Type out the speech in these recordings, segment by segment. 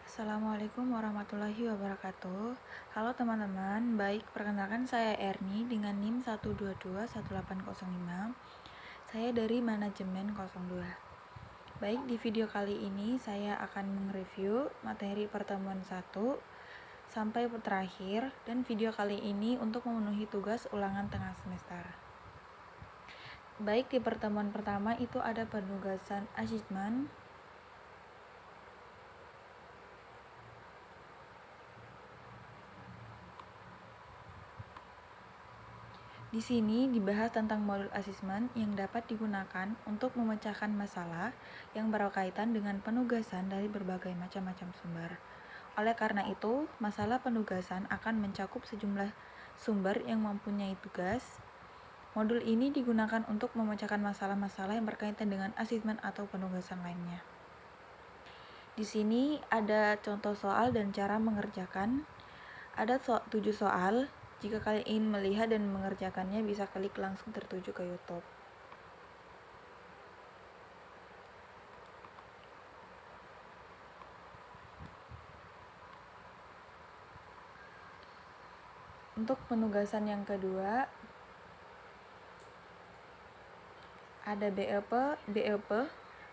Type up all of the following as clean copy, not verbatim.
Assalamualaikum warahmatullahi wabarakatuh. Halo teman-teman, baik, perkenalkan saya Erni dengan NIM 1221805. Saya dari manajemen 02. Baik, di video kali ini saya akan mereview materi pertemuan 1 sampai terakhir, dan video kali ini untuk memenuhi tugas ulangan tengah semester. Baik, di pertemuan pertama itu ada penugasan achievement. Di sini dibahas tentang modul asesmen yang dapat digunakan untuk memecahkan masalah yang berkaitan dengan penugasan dari berbagai macam-macam sumber. Oleh karena itu, masalah penugasan akan mencakup sejumlah sumber yang mempunyai tugas. Modul ini digunakan untuk memecahkan masalah-masalah yang berkaitan dengan asesmen atau penugasan lainnya. Di sini ada contoh soal dan cara mengerjakan. Ada 7 soal. Jika kalian ingin melihat dan mengerjakannya, bisa klik langsung tertuju ke YouTube. Untuk penugasan yang kedua, ada BEP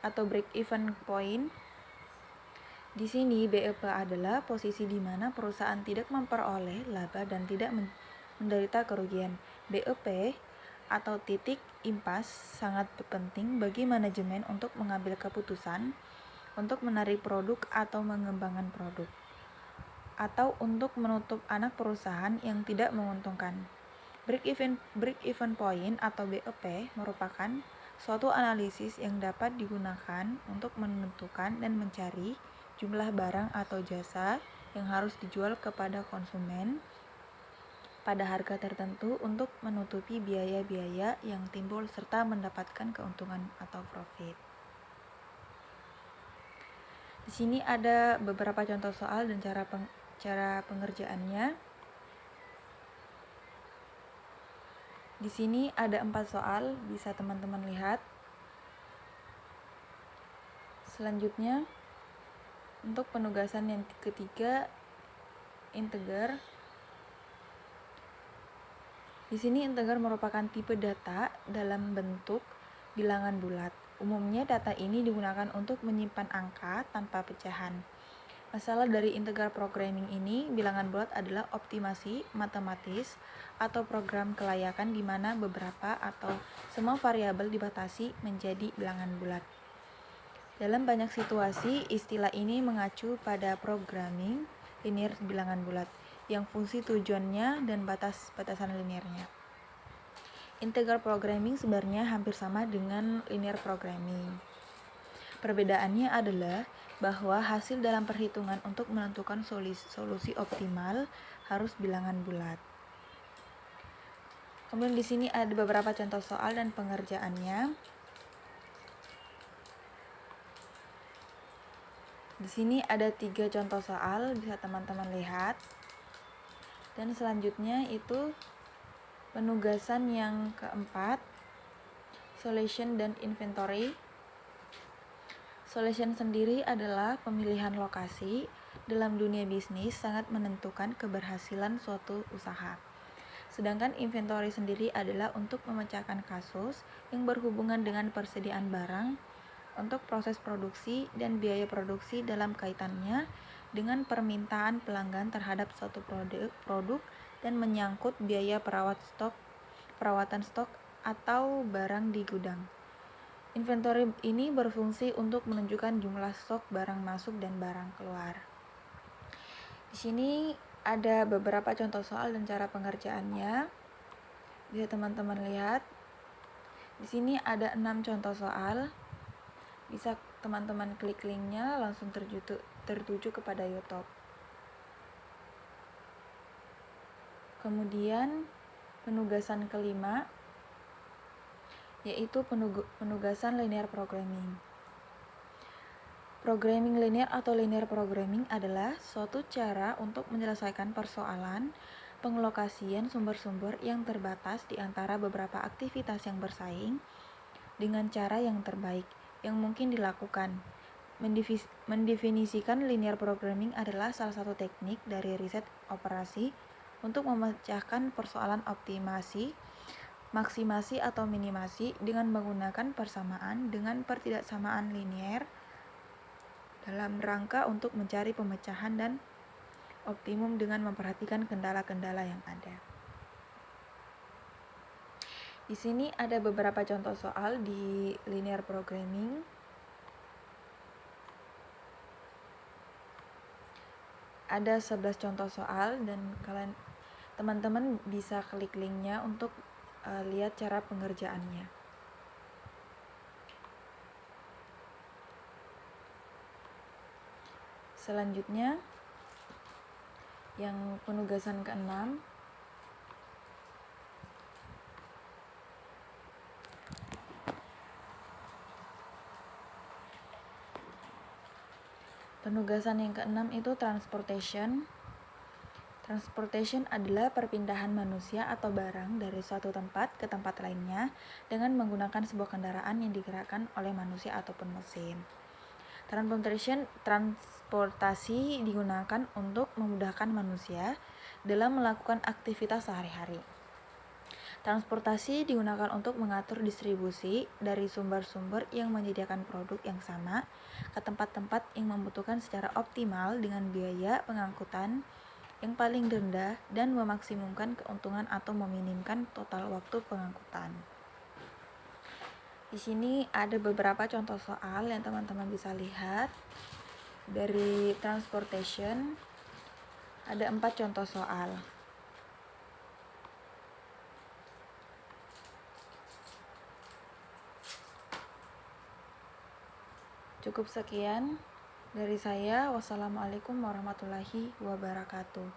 atau break even point. Di sini BEP adalah posisi di mana perusahaan tidak memperoleh laba dan tidak menderita kerugian. BEP atau titik impas sangat penting bagi manajemen untuk mengambil keputusan untuk menarik produk atau mengembangkan produk, atau untuk menutup anak perusahaan yang tidak menguntungkan. Break even point atau BEP merupakan suatu analisis yang dapat digunakan untuk menentukan dan mencari jumlah barang atau jasa yang harus dijual kepada konsumen pada harga tertentu untuk menutupi biaya-biaya yang timbul serta mendapatkan keuntungan atau profit. Di sini ada beberapa contoh soal dan cara pengerjaannya. Di sini ada 4 soal, bisa teman-teman lihat. Selanjutnya, untuk penugasan yang ketiga, integer. Di sini integer merupakan tipe data dalam bentuk bilangan bulat. Umumnya data ini digunakan untuk menyimpan angka tanpa pecahan. Masalah dari integer programming ini, bilangan bulat adalah optimasi matematis atau program kelayakan di mana beberapa atau semua variabel dibatasi menjadi bilangan bulat. Dalam banyak situasi, istilah ini mengacu pada programming linear bilangan bulat, yang fungsi tujuannya dan batas-batasan linearnya. Integer programming sebenarnya hampir sama dengan linear programming. Perbedaannya adalah bahwa hasil dalam perhitungan untuk menentukan solusi optimal harus bilangan bulat. Kemudian di sini ada beberapa contoh soal dan pengerjaannya. Di sini ada 3 contoh soal, bisa teman-teman lihat. Dan selanjutnya itu penugasan yang keempat, solution dan inventory. Solution sendiri adalah pemilihan lokasi. Dalam dunia bisnis sangat menentukan keberhasilan suatu usaha. Sedangkan inventory sendiri adalah untuk memecahkan kasus yang berhubungan dengan persediaan barang untuk proses produksi dan biaya produksi dalam kaitannya dengan permintaan pelanggan terhadap suatu produk dan menyangkut biaya perawatan stok atau barang di gudang. Inventory ini berfungsi untuk menunjukkan jumlah stok barang masuk dan barang keluar. Di sini ada beberapa contoh soal dan cara pengerjaannya. Bisa teman-teman lihat. Di sini ada 6 contoh soal. Bisa teman-teman klik linknya, langsung tertuju kepada YouTube. Kemudian penugasan kelima, yaitu penugasan linear programming. Programming linear atau linear programming adalah suatu cara untuk menyelesaikan persoalan pengelokasian sumber-sumber yang terbatas di antara beberapa aktivitas yang bersaing dengan cara yang terbaik yang mungkin dilakukan. Mendefinisikan linear programming adalah salah satu teknik dari riset operasi untuk memecahkan persoalan optimasi, maksimasi atau minimasi dengan menggunakan persamaan dengan pertidaksamaan linear dalam rangka untuk mencari pemecahan dan optimum dengan memperhatikan kendala-kendala yang ada. Di sini ada beberapa contoh soal di linear programming. Ada 11 contoh soal dan teman-teman bisa klik linknya untuk lihat cara pengerjaannya. Selanjutnya, yang penugasan ke-6, penugasan yang ke-6 itu transportation. Transportation adalah perpindahan manusia atau barang dari suatu tempat ke tempat lainnya dengan menggunakan sebuah kendaraan yang digerakkan oleh manusia ataupun mesin. Transportasi digunakan untuk memudahkan manusia dalam melakukan aktivitas sehari-hari. Transportasi digunakan untuk mengatur distribusi dari sumber-sumber yang menyediakan produk yang sama ke tempat-tempat yang membutuhkan secara optimal dengan biaya pengangkutan yang paling rendah dan memaksimumkan keuntungan atau meminimkan total waktu pengangkutan. Di sini ada beberapa contoh soal yang teman-teman bisa lihat. Dari transportation ada 4 contoh soal. Cukup sekian dari saya. Wassalamualaikum warahmatullahi wabarakatuh.